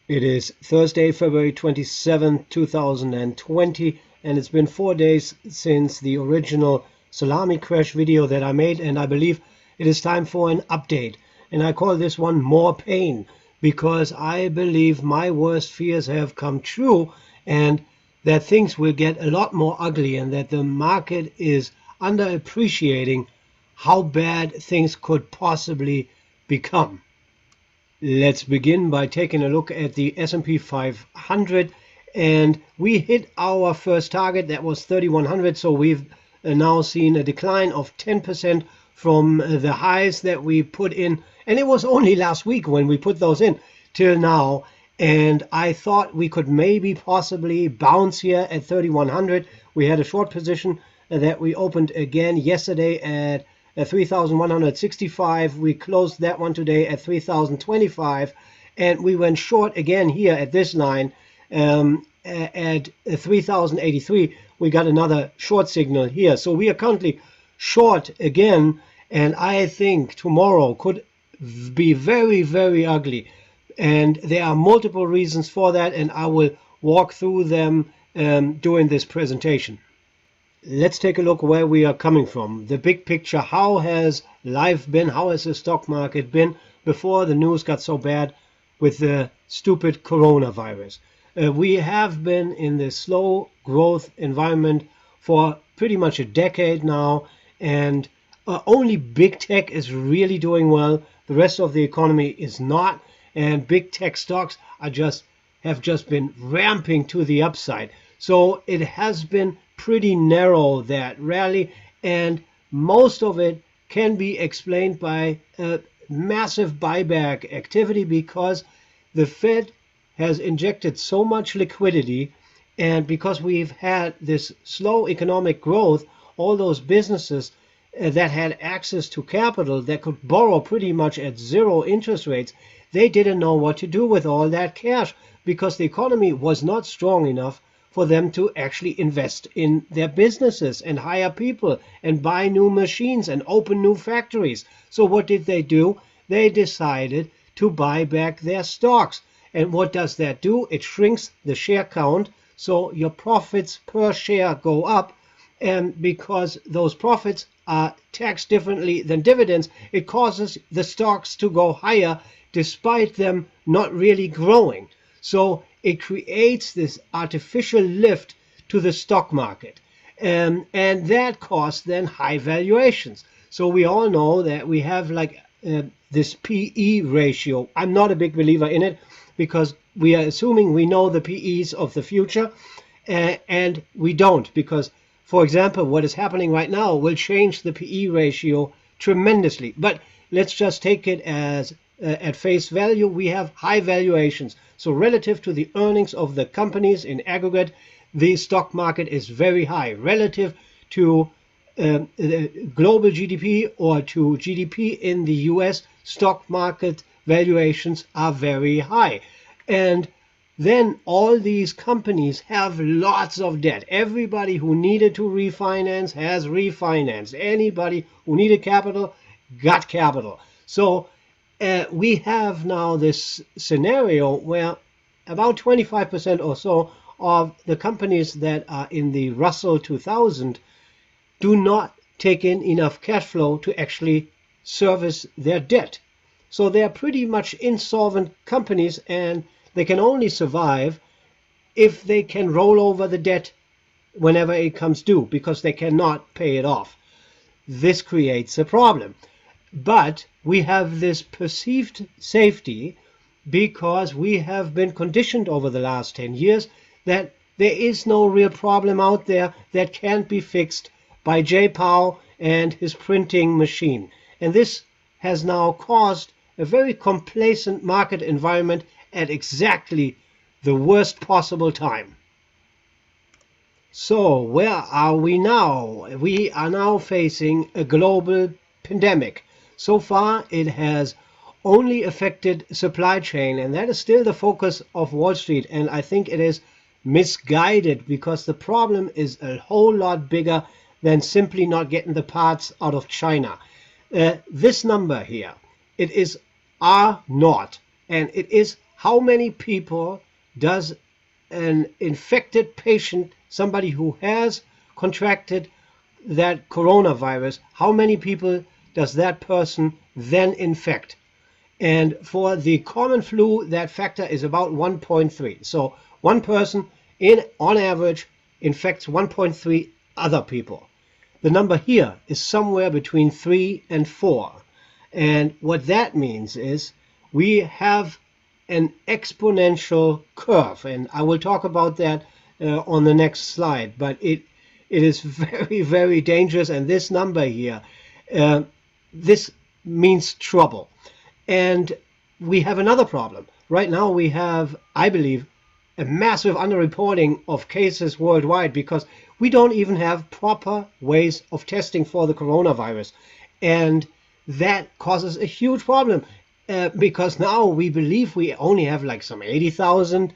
It is Thursday, February 27th, 2020, and it's been 4 days since the original Salami crash video that I made, and I believe it is time for an update. And I call this one More Pain, because I believe my worst fears have come true, and that things will get a lot more ugly, and that the market is underappreciating how bad things could possibly become. Let's begin by taking a look at the S&P 500, and we hit our first target. That was 3100, so we've now seen a decline of 10% from the highs that we put in, and it was only last week when we put those in till now. And I thought we could maybe possibly bounce here at 3100. We had a short position that we opened again yesterday at 3,165. We closed that one today at 3,025, and we went short again here at this line at 3,083. We got another short signal here, so we are currently short again, and I think tomorrow could be very, very ugly, and there are multiple reasons for that, and I will walk through them during this presentation. Let's take a look where we are coming from. The big picture, how has life been? How has the stock market been before the news got so bad with the stupid coronavirus? We have been in this slow growth environment for pretty much a decade now, and only big tech is really doing well. The rest of the economy is not, and big tech stocks have just been ramping to the upside. So it has been pretty narrow, that rally, and most of it can be explained by massive buyback activity, because the Fed has injected so much liquidity, and because we've had this slow economic growth, all those businesses that had access to capital that could borrow pretty much at zero interest rates, they didn't know what to do with all that cash, because the economy was not strong enough for them to actually invest in their businesses and hire people and buy new machines and open new factories. So what did they do? They decided to buy back their stocks. And what does that do? It shrinks the share count, so your profits per share go up. And because those profits are taxed differently than dividends, it causes the stocks to go higher despite them not really growing. So it creates this artificial lift to the stock market, and that costs then high valuations. So we all know that we have like this PE ratio. I'm not a big believer in it, because we are assuming we know the PEs of the future, and we don't, because, for example, what is happening right now will change the PE ratio tremendously. But let's just take it as at face value. We have high valuations. So relative to the earnings of the companies in aggregate, the stock market is very high. Relative to global GDP or to GDP in the US, stock market valuations are very high. And then all these companies have lots of debt. Everybody who needed to refinance has refinanced. Anybody who needed capital got capital. So we have now this scenario where about 25% or so of the companies that are in the Russell 2000 do not take in enough cash flow to actually service their debt. So they're pretty much insolvent companies, and they can only survive if they can roll over the debt whenever it comes due, because they cannot pay it off. This creates a problem. But we have this perceived safety because we have been conditioned over the last 10 years that there is no real problem out there that can't be fixed by Jay Powell and his printing machine. And this has now caused a very complacent market environment at exactly the worst possible time. So where are we now? We are now facing a global pandemic. So far, it has only affected supply chain, and that is still the focus of Wall Street. And I think it is misguided, because the problem is a whole lot bigger than simply not getting the parts out of China. This number here, it is R0, and it is how many people does an infected patient, somebody who has contracted that coronavirus, how many people does that person then infect? And for the common flu, that factor is about 1.3. So one person on average infects 1.3 other people. The number here is somewhere between 3 and 4. And what that means is we have an exponential curve. And I will talk about that on the next slide. But it is very, very dangerous. And this number here, this means trouble. And we have another problem. Right now we have, I believe, a massive underreporting of cases worldwide because we don't even have proper ways of testing for the coronavirus. And that causes a huge problem because now we believe we only have like some 80,000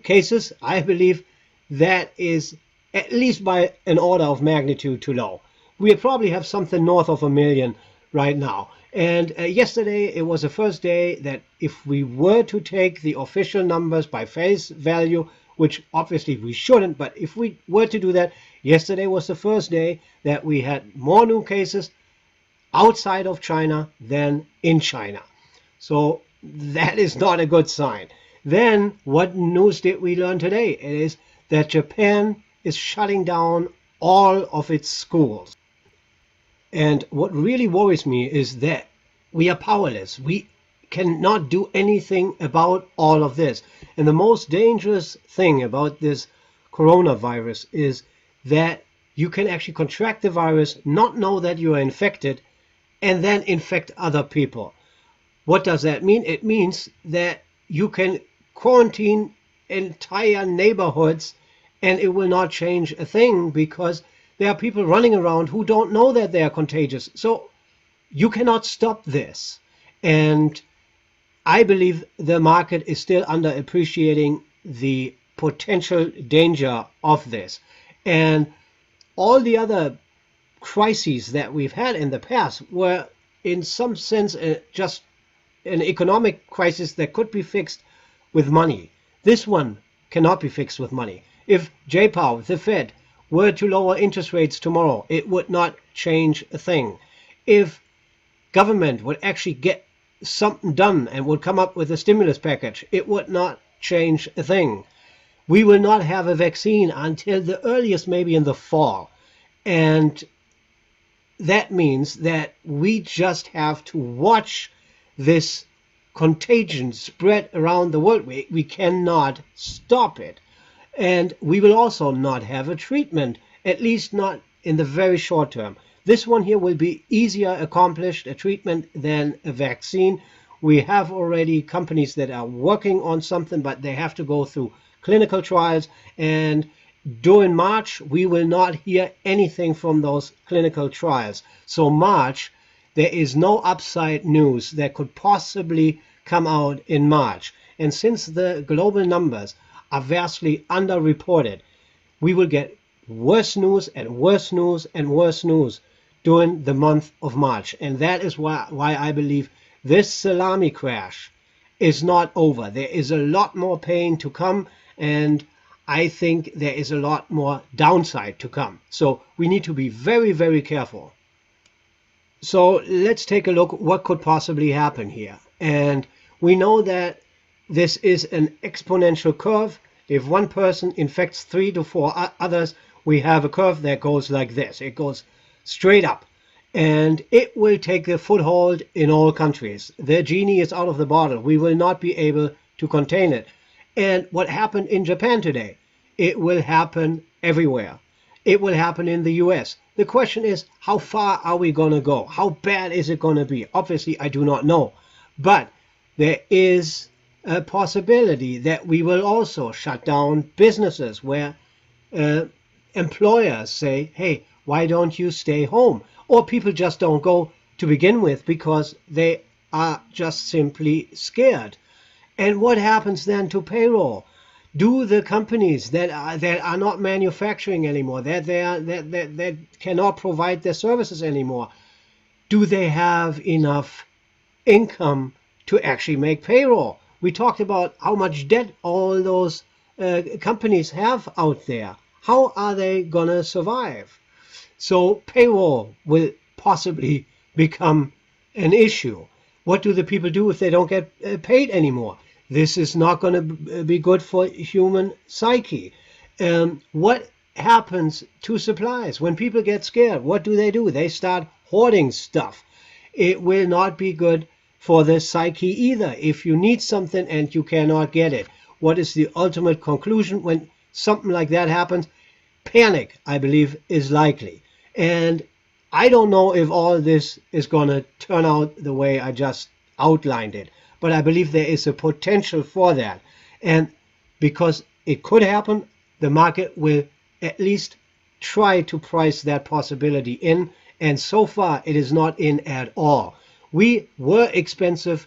cases. I believe that is at least by an order of magnitude too low. We probably have something north of 1 million right now. And yesterday it was the first day that if we were to take the official numbers by face value, which obviously we shouldn't, but if we were to do that, yesterday was the first day that we had more new cases outside of China than in China. So that is not a good sign. Then what news did we learn today? It is that Japan is shutting down all of its schools. And what really worries me is that we are powerless. We cannot do anything about all of this. And the most dangerous thing about this coronavirus is that you can actually contract the virus, not know that you are infected, and then infect other people. What does that mean? It means that you can quarantine entire neighborhoods and it will not change a thing because there are people running around who don't know that they are contagious. So you cannot stop this. And I believe the market is still underappreciating the potential danger of this. And all the other crises that we've had in the past were in some sense just an economic crisis that could be fixed with money. This one cannot be fixed with money. If J-Pow, the Fed, were to lower interest rates tomorrow, it would not change a thing. If government would actually get something done and would come up with a stimulus package, it would not change a thing. We will not have a vaccine until the earliest, maybe in the fall. And that means that we just have to watch this contagion spread around the world. We cannot stop it. And we will also not have a treatment, at least not in the very short term. This one here will be easier accomplished, a treatment, than a vaccine. We have already companies that are working on something, but they have to go through clinical trials. And during March, we will not hear anything from those clinical trials. So March, there is no upside news that could possibly come out in March. And since the global numbers are vastly underreported, we will get worse news and worse news and worse news during the month of March. And that is why I believe this salami crash is not over. There is a lot more pain to come, and I think there is a lot more downside to come. So we need to be very, very careful. So let's take a look what could possibly happen here. And we know that this is an exponential curve. If one person infects 3 to 4 others, we have a curve that goes like this. It goes straight up. And it will take the foothold in all countries. The genie is out of the bottle. We will not be able to contain it. And what happened in Japan today, it will happen everywhere. It will happen in the US. The question is, how far are we going to go? How bad is it going to be? Obviously, I do not know. But there is a possibility that we will also shut down businesses where employers say, hey, why don't you stay home? Or people just don't go to begin with because they are just simply scared. And what happens then to payroll? Do the companies that are not manufacturing anymore, that cannot provide their services anymore, do they have enough income to actually make payroll? We talked about how much debt all those companies have out there. How are they going to survive? So payroll will possibly become an issue. What do the people do if they don't get paid anymore? This is not going to be good for human psyche. What happens to supplies when people get scared? What do? They start hoarding stuff. It will not be good for the psyche either if you need something and you cannot get it. What is the ultimate conclusion when something like that happens? Panic, I believe, is likely. And I don't know if all this is going to turn out the way I just outlined it, but I believe there is a potential for that. And because it could happen, the market will at least try to price that possibility in. And so far, it is not in at all. We were expensive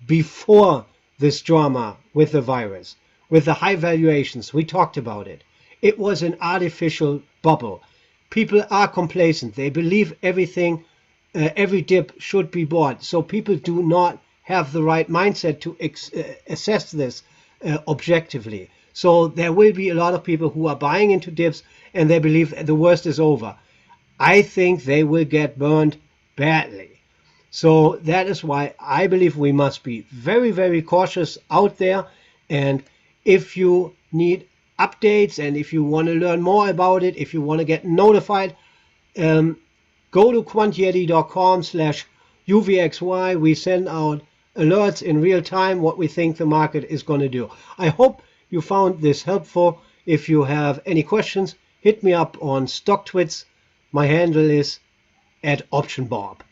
before this drama with the virus, with the high valuations. We talked about it. It was an artificial bubble. People are complacent. They believe everything, every dip should be bought. So people do not have the right mindset to assess this objectively. So there will be a lot of people who are buying into dips and they believe the worst is over. I think they will get burned badly. So that is why I believe we must be very, very cautious out there. And if you need updates and if you want to learn more about it, if you want to get notified, go to quantyeti.com/UVXY. We send out alerts in real time what we think the market is going to do. I hope you found this helpful. If you have any questions, hit me up on StockTwits. My handle is @OptionBob.